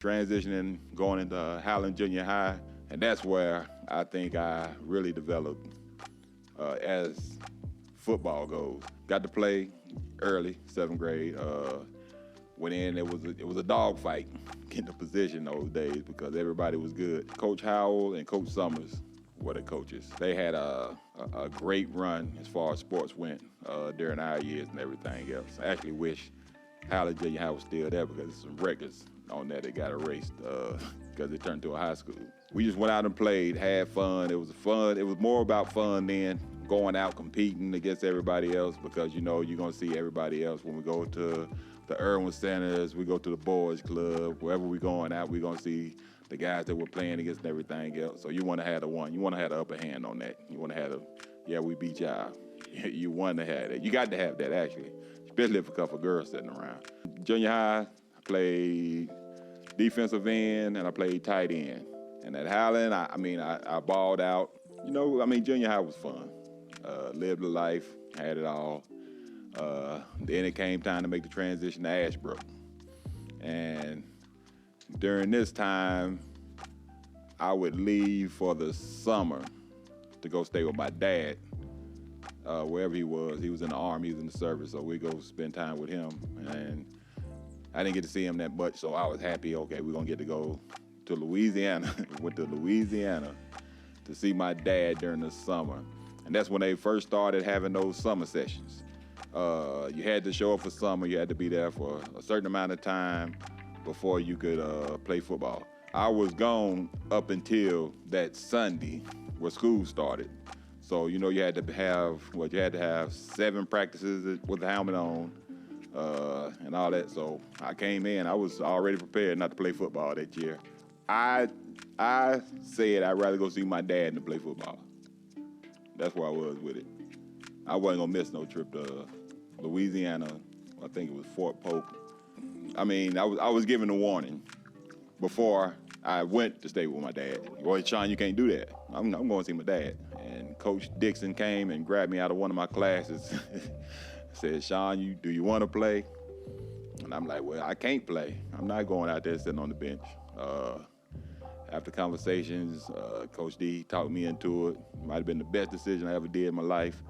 transitioning, going into Highland Junior High, and that's where I think I really developed as football goes. Got to play early, 7th grade. Went in, it was a dog fight getting the position those days because everybody was good. Coach Howell and Coach Summers were the coaches. They had a great run as far as sports went during our years and everything else. I actually wish Highland Junior High was still there because there's some records on there that got erased because it turned to a high school. We just went out and played, had fun. It was fun. It was more about fun then, going out competing against everybody else because you know you're gonna see everybody else when we go to the Irwin Centers, we go to the boys club, wherever we're going out, we're gonna see the guys that we're playing against and everything else. So you wanna have the one, you wanna have the upper hand on that. You wanna have the, yeah, we beat y'all. You wanna have that. You got to have that actually, especially if a couple of girls sitting around. Junior high, I played defensive end and I played tight end. And at Highland, I balled out. You know, junior high was fun. Lived the life, had it all. Then it came time to make the transition to Ashbrook. And during this time, I would leave for the summer to go stay with my dad, wherever he was. He was in the Army, he was in the service, so we'd go spend time with him. And I didn't get to see him that much, so I was happy, okay, we're gonna get to go to Louisiana. Went to Louisiana to see my dad during the summer. And that's when they first started having those summer sessions. You had to show up for summer, you had to be there for a certain amount of time before you could play football. I was gone up until that Sunday where school started. So, you know, you had to have 7 practices with the helmet on and all that. So I came in, I was already prepared not to play football that year. I said I'd rather go see my dad than to play football. That's where I was with it. I wasn't gonna miss no trip to Louisiana. I think it was Fort Polk. I was given a warning before I went to stay with my dad. Well, Sean, you can't do that. I'm going to see my dad. And Coach Dixon came and grabbed me out of one of my classes. Said, Sean, do you want to play? And I'm like, well, I can't play. I'm not going out there sitting on the bench. After conversations, Coach D talked me into it. Might have been the best decision I ever did in my life.